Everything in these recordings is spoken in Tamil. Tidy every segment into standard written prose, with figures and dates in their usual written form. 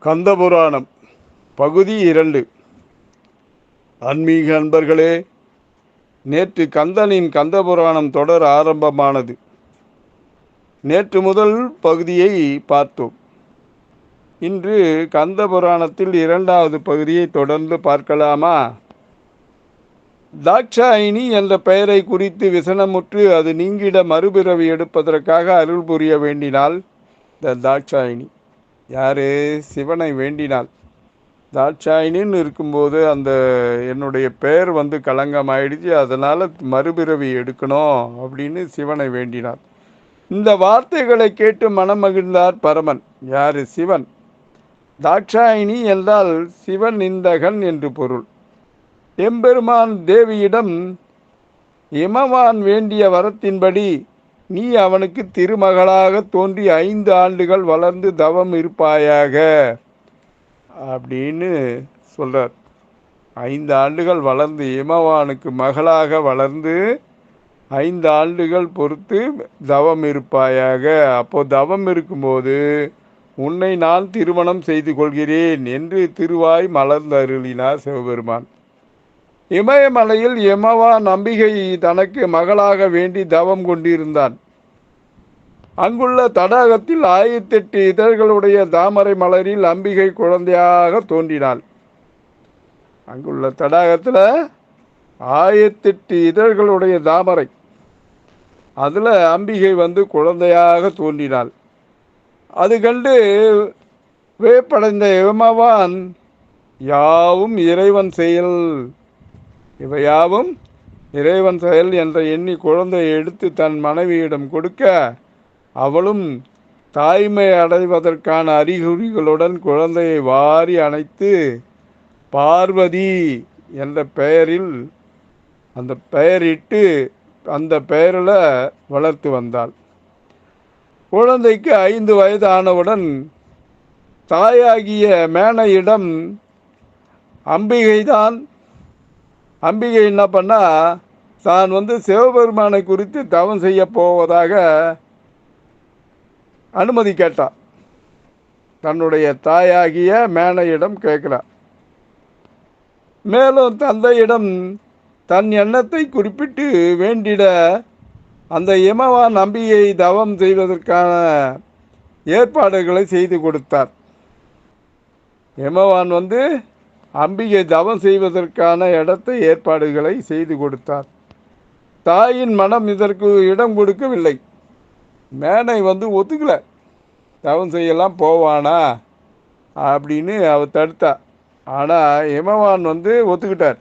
கந்தபுராணம் பகுதி 2. ஆன்மீக அன்பர்களே, நேற்று கந்தனின் கந்தபுராணம் தொடர் ஆரம்பமானது. நேற்று முதல் பகுதியை பார்த்தோம். இன்று கந்தபுராணத்தில் 2வது பகுதியை தொடர்ந்து பார்க்கலாமா? தாட்சாயினி என்ற பெயரை குறித்து விசனமுற்று அது நீங்கிட மறுபிறவி எடுப்பதற்காக அருள் புரிய வேண்டினாள். இந்த தாட்சாயினி யாரு? சிவனை வேண்டினாள். தாட்சாயினின்னு இருக்கும்போது அந்த என்னுடைய பெயர் களங்கம் ஆயிடுச்சு, அதனால் மறுபிறவி எடுக்கணும் அப்படின்னு சிவனை வேண்டினார். இந்த வார்த்தைகளை கேட்டு மனம் மகிழ்ந்தார் பரமன். யாரு? சிவன். தாட்சாயினி என்றால் சிவன் நிந்தகன் என்று பொருள். எம்பெருமான் தேவியிடம் இமவான் வேண்டிய வரத்தின்படி நீ அவனுக்கு திருமகளாக தோன்றி 5 ஆண்டுகள் வளர்ந்து தவம் இருப்பாயாக அப்படின்னு சொல்றார். 5 ஆண்டுகள் வளர்ந்து இமவானுக்கு மகளாக வளர்ந்து 5 ஆண்டுகள் பொறுத்து தவம் இருப்பாயாக. அப்போ தவம் இருக்கும்போது உன்னை நான் திருமணம் செய்து கொள்கிறேன் என்று திருவாய் மலர்ந்து அருளினார் சிவபெருமான். இமயமலையில் இமவான் அம்பிகை தனக்கு மகளாக வேண்டி தவம் கொண்டிருந்தான். அங்குள்ள தடாகத்தில் 1008 இதழ்களுடைய தாமரை மலரில் அம்பிகை குழந்தையாக தோன்றினாள். அங்குள்ள தடாகத்தில் 1008 இதழ்களுடைய தாமரை, அதில் அம்பிகை குழந்தையாக தோன்றினாள். அது கண்டு வேப்படைந்த இமவான் யாவும் இறைவன் செயல், இவையாவும் இறைவன் செயல் என்ற எண்ணி குழந்தையை எடுத்து தன் மனைவியிடம் கொடுக்க, அவளும் தாய்மை அடைவதற்கான அறிகுறிகளுடன் குழந்தையை வாரி அணைத்து பார்வதி என்ற பெயரில் அந்த பெயரிட்டு அந்த பெயரில் வளர்த்து வந்தாள். குழந்தைக்கு 5 வயது ஆனவுடன் தாயாகிய மேனையிடம் அம்பிகை என்ன பண்ணா, தான் சிவபெருமானை குறித்து தவம் செய்ய போவதாக அனுமதி கேட்டான். தன்னுடைய தாயாகிய மேனையிடம் கேட்கிறார். மேலும் தந்தையிடம் தன் எண்ணத்தை குறிப்பிட்டு வேண்டிட அந்த இமவான் அம்பிகை தவம் செய்வதற்கான ஏற்பாடுகளை செய்து கொடுத்தார். இமவான் அம்பிகை தவம் செய்வதற்கான இடத்தை ஏற்பாடுகளை செய்து கொடுத்தார். தாயின் மனம் இதற்கு இடம் கொடுக்கவில்லை. மேனை ஒத்துக்கல, தவம் செய்யலாம் போவானா அப்படின்னு அவ தடுத்தா. ஆனால் இமவான் ஒத்துக்கிட்டார்.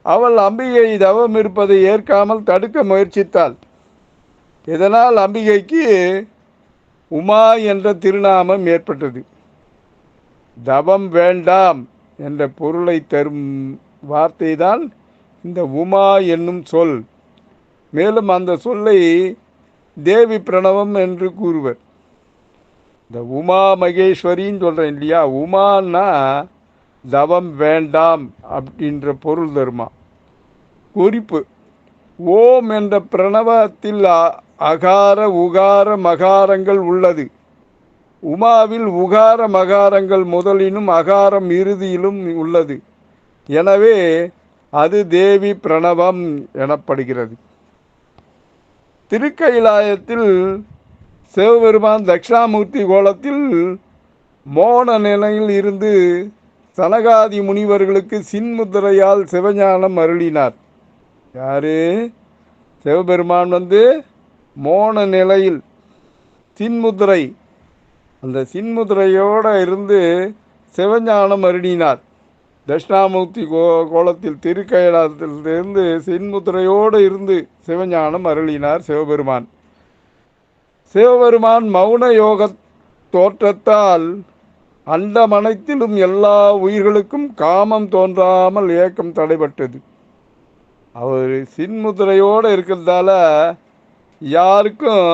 அவள் அம்பிகை தவம் இருப்பதை ஏற்காமல் தடுக்க முயற்சித்தாள். இதனால் அம்பிகைக்கு உமா என்ற திருநாமம் ஏற்பட்டது. தவம் வேண்டாம் என்ற பொருளை தரும் வார்த்தை தான் இந்த உமா என்னும் சொல். மேலும் அந்த சொல்லை தேவி பிரணவம் என்று கூறுவர். இந்த உமா மகேஸ்வரின்னு சொல்கிறேன் இல்லையா, உமான்னா தவம் வேண்டாம் அப்படின்ற பொருள் தருமா. குறிப்பு: ஓம் என்ற பிரணவத்தில் அகார உகார மகாரங்கள் உள்ளது. உமாவில் உகார மகாரங்கள் முதலிலும் அகாரம் இறுதியிலும் உள்ளது. எனவே அது தேவி பிரணவம் எனப்படுகிறது. திருக்கைலாயத்தில் சிவபெருமான் தட்சிணாமூர்த்தி கோலத்தில் மோன நிலையில் இருந்து சனகாதி முனிவர்களுக்கு சின்முத்திரையால் சிவஞானம் அருளினார். யாரு? சிவபெருமான் மோன நிலையில் சின்முத்திரை, அந்த சின்முத்திரையோடு இருந்து சிவஞானம் அருளினார். தட்சிணாமூர்த்தி கோலத்தில் திருக்கைலாயத்திலிருந்து சின்முத்திரையோடு இருந்து சிவஞானம் அருளினார் சிவபெருமான். சிவபெருமான் மௌன யோக தோற்றத்தால் அண்டமனைத்திலும் எல்லா உயிர்களுக்கும் காமம் தோன்றாமல் ஏக்கம் தடைபட்டது. அவர் சின்முத்திரையோடு இருக்கிறதால யாருக்கும்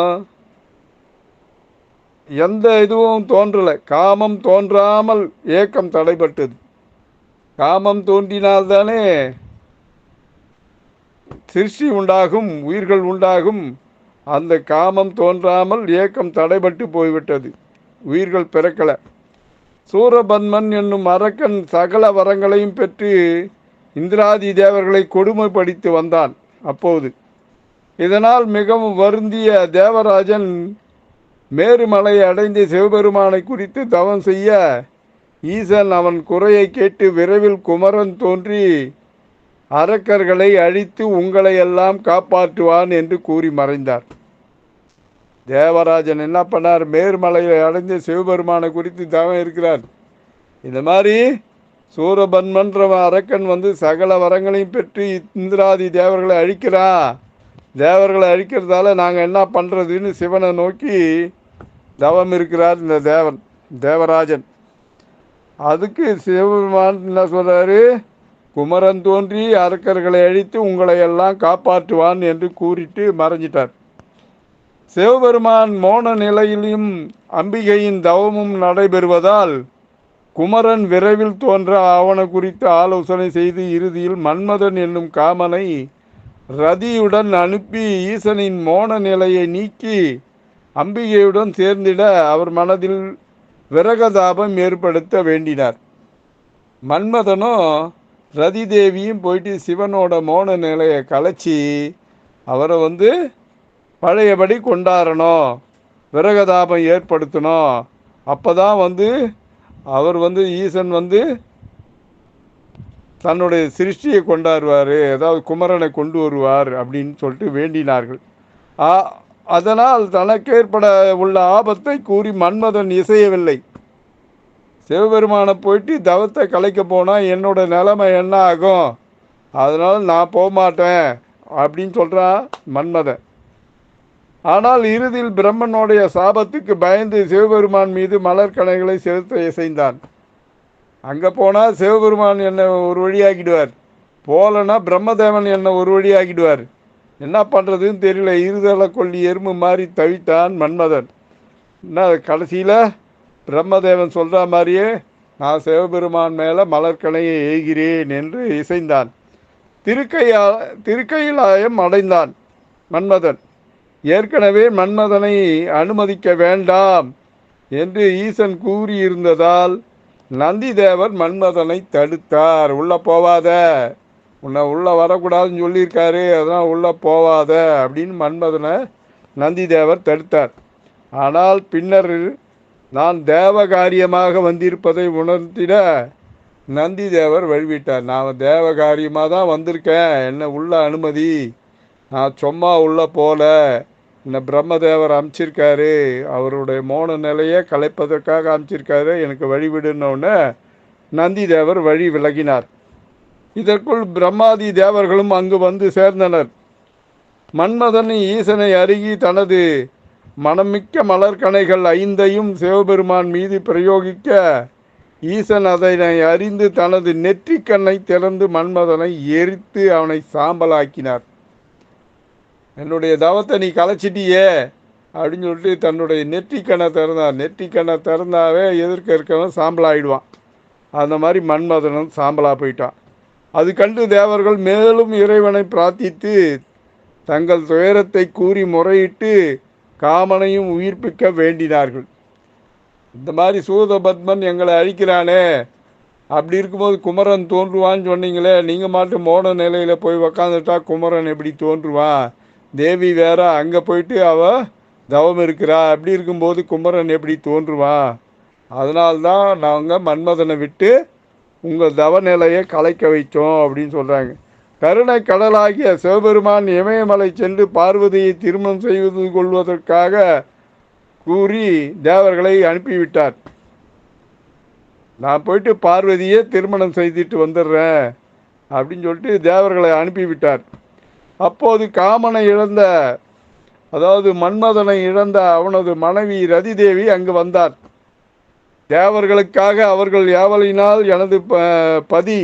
எந்த இதுவும் தோன்றலை. காமம் தோன்றாமல் ஏக்கம் தடைபட்டது. காமம் தோன்றினால்தானே சிருஷ்டி உண்டாகும், உயிர்கள் உண்டாகும். அந்த காமம் தோன்றாமல் ஏக்கம் தடைபட்டு போய்விட்டது. உயிர்கள் பிறக்கலை. சூரபன்மன் என்னும் அரக்கன் சகல வரங்களையும் பெற்று இந்திராதி தேவர்களை கொடுமைப்படுத்தி வந்தான். அப்போது இதனால் மிகவும் வருந்திய தேவராஜன் மேருமலையை அடைந்து சிவபெருமானை குறித்து தவம் செய்ய ஈசன் அவன் குறையை கேட்டு விரைவில் குமரன் தோன்றி அரக்கர்களை அழித்து உங்களை எல்லாம் காப்பாற்றுவான் என்று கூறி மறைந்தார். தேவராஜன் என்ன பண்ணார்? மேருமலையை அடைந்து சிவபெருமானை குறித்து தவம் இருக்கிறார். இந்த மாதிரி சூரபன்மன்ற அரக்கன் சகல வரங்களையும் பெற்று இந்திராதி தேவர்களை அழிக்கிறான். தேவர்களை அழிக்கிறதால நாங்கள் என்ன பண்ணுறதுன்னு சிவனை நோக்கி தவம் இருக்கிறார் இந்த தேவராஜன். அதுக்கு சிவபெருமான் என்ன சொல்கிறாரு? குமரன் தோன்றி அரக்கர்களை அழித்து உங்களை எல்லாம் காப்பாற்றுவான் என்று கூறிட்டு மறைஞ்சிட்டார். சிவபெருமான் மோன நிலையிலும் அம்பிகையின் தவமும் நடைபெறுவதால் குமரன் விரைவில் தோன்ற அவன குறித்து ஆலோசனை செய்து இறுதியில் மன்மதன் என்னும் காமனை ரதியுடன் அனுப்பி ஈசனின் மோன நிலையை நீக்கி அம்பிகையுடன் சேர்ந்திட அவர் மனதில் விரகதாபம் ஏற்படுத்த வேண்டினார். மன்மதனும் ரதி தேவியும் போயிட்டு சிவனோட மோன நிலையை கலைச்சி அவரை பழையபடி கொண்டாடணும், விரகதாபம் ஏற்படுத்தணும். அப்போ தான் அவர் ஈசன் தன்னுடைய சிருஷ்டியை கொண்டாடுவார், ஏதாவது குமரனை கொண்டு வருவார் அப்படின்னு சொல்லிட்டு வேண்டினார்கள். அதனால் தனக்கு ஏற்பட உள்ள ஆபத்தை கூறி மன்மதன் இசையவில்லை. சிவபெருமானை போயிட்டு தவத்தை கலைக்க போனால் என்னோட நிலைமை என்ன ஆகும், அதனால் நான் போக மாட்டேன் அப்படின்னு சொல்கிறான் மன்மதன். ஆனால் இறுதியில் பிரம்மனுடைய சாபத்துக்கு பயந்து சிவபெருமான் மீது மலர்கணைகளை செலுத்த இசைந்தான். அங்கே போனால் சிவபெருமான் என்னை ஒரு வழியாக்கிடுவார், போகலன்னா பிரம்மதேவன் என்னை ஒரு வழியாக்கிடுவார். என்ன பண்ணுறதுன்னு தெரியல. இருதலை கொல்லி எறும்பு மாதிரி தவித்தான் மன்மதன். என்ன கடைசியில் பிரம்மதேவன் சொல்கிற மாதிரியே நான் சிவபெருமான் மேலே மலர்கணையை எய்கிறேன் என்று இசைந்தான். திருக்கையிலாயம் அடைந்தான் மன்மதன். ஏற்கனவே மன்மதனை அனுமதிக்க வேண்டாம் என்று ஈசன் கூறியிருந்ததால் நந்தி தேவர் மன்மதனை தடுத்தார். உள்ளே போவாத, உன்னை உள்ளே வரக்கூடாதுன்னு சொல்லியிருக்காரு, அதனால் உள்ளே போவாத அப்படின்னு மன்மதனை நந்தி தேவர் தடுத்தார். ஆனால் பின்னர் நான் தேவ காரியமாக வந்திருப்பதை உணர்த்திட நந்தி தேவர் வழிவிட்டார். நான் தேவ காரியமாக தான் வந்திருக்கேன், என்னை உள்ள அனுமதி, நான் சும்மா உள்ளே போல, என்னை பிரம்மதேவர் அனுப்பிச்சிருக்காரு, அவருடைய மோன நிலையை கலைப்பதற்காக அனுப்பிச்சிருக்காரு, எனக்கு வழிவிடுனோன்னு நந்தி தேவர் வழி விலகினார். இதற்குள் பிரம்மாதி தேவர்களும் அங்கு சேர்ந்தனர். மன்மதன் ஈசனை அருகி தனது மனமிக்க மலர்கணைகள் 5ஐயும் சிவபெருமான் மீது பிரயோகிக்க ஈசன் அதனை அறிந்து தனது நெற்றிக்கண்ணை திறந்து மன்மதனை எரித்து அவனை சாம்பலாக்கினார். என்னுடைய தவத்தை நீ கலைச்சிட்டியே அப்படின்னு சொல்லிட்டு தன்னுடைய நெற்றிக்கண்ணை திறந்தார். நெற்றிக்கண்ணை திறந்தாவே எதிர்க்க இருக்கவன் சாம்பலாகிடுவான். அந்த மாதிரி மன்மதனும் சாம்பலாக போயிட்டான். அது கண்டு தேவர்கள் மேலும் இறைவனை பிரார்த்தித்து தங்கள் துயரத்தை கூறி முறையிட்டு காமனையும் உயிர்ப்பிக்க வேண்டினார்கள். இந்த மாதிரி சூரபத்மன் எங்களை அழிக்கிறானே, அப்படி இருக்கும்போது குமரன் தோன்றுவான்னு சொன்னீங்களே, நீங்கள் மட்டும் மோன நிலையில் போய் உக்காந்துட்டா குமரன் எப்படி தோன்றுவான்? தேவி வேற அங்கே போயிட்டு அவள் தவம் இருக்கிறா, அப்படி இருக்கும்போது குமரன் எப்படி தோன்றுவான்? அதனால்தான் நாங்கள் மன்மதனை விட்டு உங்கள் தவ நிலையை கலைக்க வைத்தோம் அப்படின்னு சொல்கிறாங்க. கருணை கடலாகிய சிவபெருமான் இமயமலை சென்று பார்வதியை திருமணம் செய்து கொள்வதற்காக கூறி தேவர்களை அனுப்பிவிட்டார். நான் போயிட்டு பார்வதியை திருமணம் செய்துட்டு வந்துடுறேன் அப்படின்னு சொல்லிட்டு தேவர்களை அனுப்பிவிட்டார். அப்போது காமனை இழந்த, அதாவது மன்மதனை இழந்த அவனது மனைவி ரதி தேவி அங்கு வந்தார். தேவர்களுக்காக அவர்கள் ஏவலினால் எனது பதி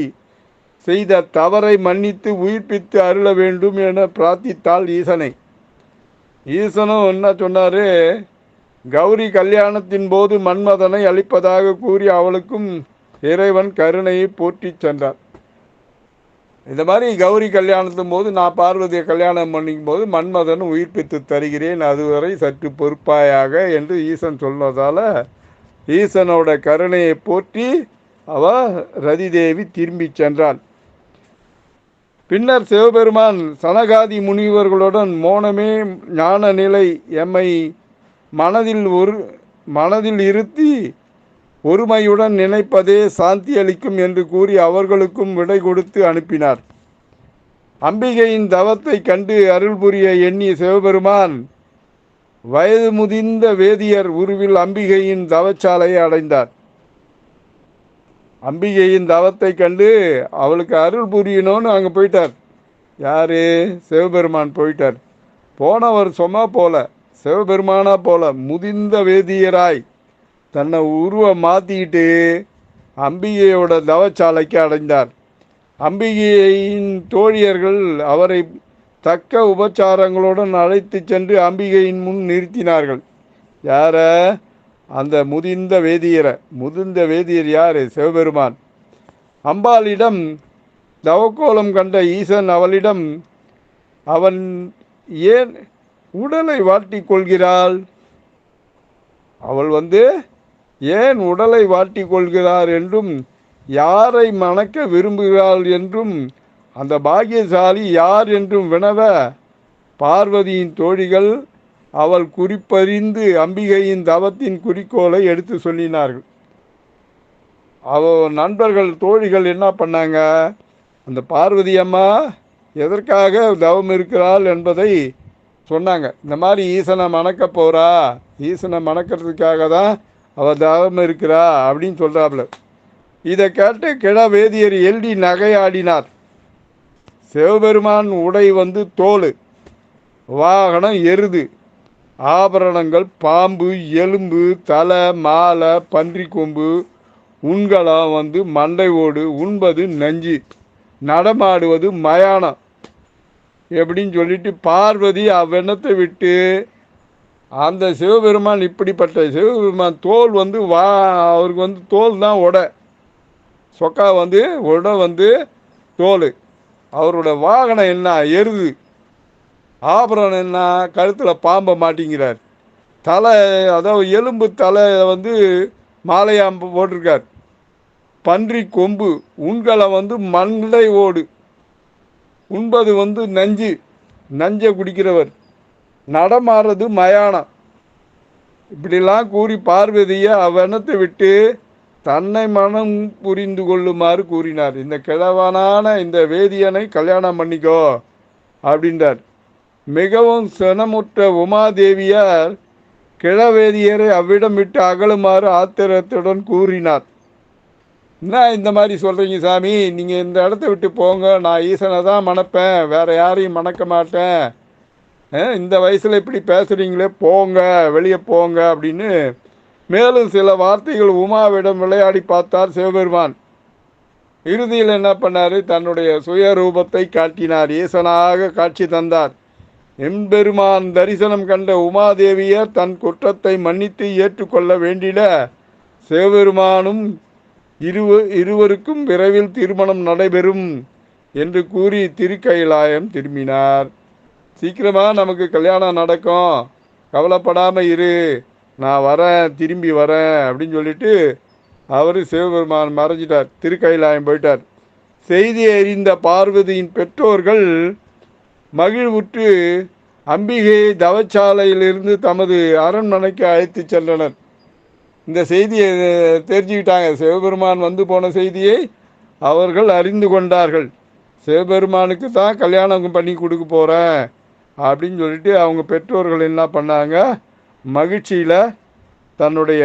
செய்த தவறை மன்னித்து உயிர்ப்பித்து அருள வேண்டும் என பிரார்த்தித்தாள் ஈசனை. ஈசனும் என்ன சொன்னார்? கௌரி கல்யாணத்தின் போது மன்மதனை அழிப்பதாக கூறி அவளுக்கும் இறைவன் கருணையை போற்றி சென்றார். இந்த மாதிரி கௌரி கல்யாணத்தின் போது நான் பார்வதியை கல்யாணம் பண்ணிக்கும் போது மன்மதன் உயிர்ப்பித்து தருகிறேன், அதுவரை சற்று பொறுப்பாயாக என்று ஈசன் சொன்னதால் ஈசனோட கருணையை போற்றி அவ ரதிதேவி திரும்பி சென்றாள். பின்னர் சிவபெருமான் சனகாதி முனிவர்களுடன் மோனமே ஞான நிலை எம்மை மனதில் இருத்தி ஒருமையுடன் நினைப்பதே சாந்தி அளிக்கும் என்று கூறி அவர்களுக்கும் விடை கொடுத்து அனுப்பினார். அம்பிகையின் தவத்தை கண்டு அருள் புரிய எண்ணிய சிவபெருமான் வயது முதிர்ந்த வேதியர் உருவில் அம்பிகையின் தவச்சாலையை அடைந்தார். அம்பிகையின் தவத்தை கண்டு அவளுக்கு அருள் புரியணும்னு அங்கே போயிட்டார். யாரு? சிவபெருமான் போயிட்டார். போனவர் சும்மா போல, சிவபெருமானா போல முதிர்ந்த வேதியராய் தன்னை உருவம் மாற்றிக்கிட்டு அம்பிகையோட தவச்சாலைக்கு அடைந்தார். அம்பிகையின் தோழியர்கள் அவரை தக்க உபச்சாரங்களுடன் அழைத்து சென்று அம்பிகையின் முன் நிறுத்தினார்கள். யார? அந்த முதிர்ந்த வேதியர் யாரு? சிவபெருமான். அம்பாளிடம் தவக்கோலம் கண்ட ஈசன் அவளிடம், அவன் ஏன் உடலை வாட்டிக் கொள்கிறாள்? அவள் ஏன் உடலை வாட்டிக் கொள்கிறார் என்றும் யாரை மணக்க விரும்புகிறாள் என்றும் அந்த பாக்கியசாலி யார் என்றும் வினவ பார்வதியின் தோழிகள் அவள் குறிப்பறிந்து அம்பிகையின் தவத்தின் குறிக்கோளை எடுத்து சொல்லினார்கள். நண்பர்கள் தோழிகள் என்ன பண்ணாங்க? அந்த பார்வதி அம்மா எதற்காக தவம் இருக்கிறாள் என்பதை சொன்னாங்க. இந்த மாதிரி ஈசனை மணக்க போகிறா, ஈசனை மணக்கிறதுக்காக தான் அவள் தவம் இருக்கிறா அப்படின்னு சொல்கிறாப்புல. இதை கேட்டு கிழ வேதியர் எல்டி நகையாடினார். சிவபெருமான் உடை தோல், வாகனம் எருது, ஆபரணங்கள் பாம்பு, எலும்பு, தலை, மாலை, பன்றி கொம்பு, உண்கலம் மண்டை ஓடு, உண்பது நஞ்சு, நடமாடுவது மயானம் எப்படின்னு சொல்லிட்டு பார்வதி அவ்வெண்ணத்தை விட்டு அந்த சிவபெருமான் இப்படிப்பட்ட சிவபெருமான் தோல் அவருக்கு தோல் தான் உடை, சொக்கா உடை தோல். அவரோட வாகனம் என்ன? எருது. ஆபரணம் என்ன? கழுத்தில் பாம்பை மாட்டிங்கிறார். தலை, அதாவது எலும்பு தலை மாலையாம்பு போட்டிருக்கார். பன்றி கொம்பு, உண்கலம் மண்டை ஓடு, உண்பது நஞ்சை குடிக்கிறவர், நடமாடுறது மயானம். இப்படிலாம் கூறி பார்வதியை அவ்வெண்ணத்தை விட்டு தன்னை மனம் புரிந்து கொள்ளுமாறு கூறினார். இந்த கிழவனான இந்த வேதியனை கல்யாணம் பண்ணிக்கோ அப்படின்றார். மிகவும் சினமுற்ற உமாதேவியார் கிழவேதியரை அவ்விடம் விட்டு அகலுமாறு ஆத்திரத்துடன் கூறினார். என்ன இந்த மாதிரி சொல்கிறீங்க சாமி? நீங்கள் இந்த இடத்த விட்டு போங்க, நான் ஈசனை தான் மணப்பேன், வேறு யாரையும் மணக்க மாட்டேன், இந்த வயசில் இப்படி பேசுகிறீங்களே, போங்க, வெளியே போங்க அப்படின்னு மேலும் சில வார்த்தைகள் உமாவிடம் விளையாடி பார்த்தார் சிவபெருமான். இறுதியில் என்ன பண்ணார்? தன்னுடைய சுயரூபத்தை காட்டினார், ஈசனாக காட்சி தந்தார். எம்பெருமான் தரிசனம் கண்ட உமாதேவியர் தன் குற்றத்தை மன்னித்து ஏற்றுக்கொள்ள வேண்டிட சிவபெருமானும் இருவருக்கும் விரைவில் திருமணம் நடைபெறும் என்று கூறி திருக்கைலாயம் திரும்பினார். சீக்கிரமாக நமக்கு கல்யாணம் நடக்கும், கவலைப்படாமல் இரு, நான் வரேன், திரும்பி வரேன் அப்படின்னு சொல்லிட்டு அவர் சிவபெருமான் மறைஞ்சிட்டார், திருக்கைலாயம் போயிட்டார். செய்தியை அறிந்த பார்வதியின் பெற்றோர்கள் மகிழ்வுற்று அம்பிகையை தவச்சாலையிலிருந்து தமது அரண்மனைக்கு அழைத்து சென்றனர். இந்த செய்தியை தெரிஞ்சுக்கிட்டாங்க. சிவபெருமான் போன செய்தியை அவர்கள் அறிந்து கொண்டார்கள். சிவபெருமானுக்கு தான் கல்யாணம் பண்ணி கொடுக்க போகிறேன் அப்படின்னு சொல்லிட்டு அவங்க பெற்றோர்கள் என்ன பண்ணாங்க? மகிழ்ச்சியில் தன்னுடைய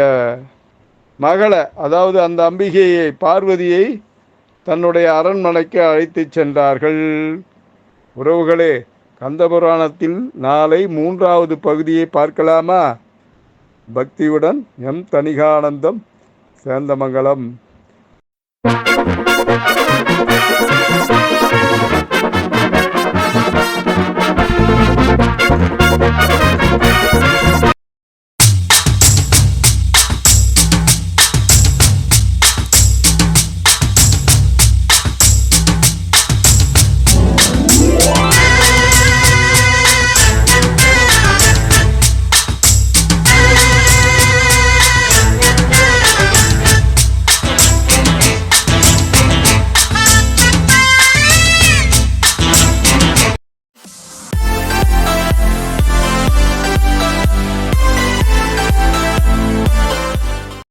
மகளை, அதாவது அந்த அம்பிகையை, பார்வதியை தன்னுடைய அரண்மனைக்கு அழைத்து சென்றார்கள். உறவுகளே, கந்தபுராணத்தில் நாளை 3வது பகுதியை பார்க்கலாமா? பக்தியுடன் எம் தணிகானந்தம், சேந்தமங்கலம்.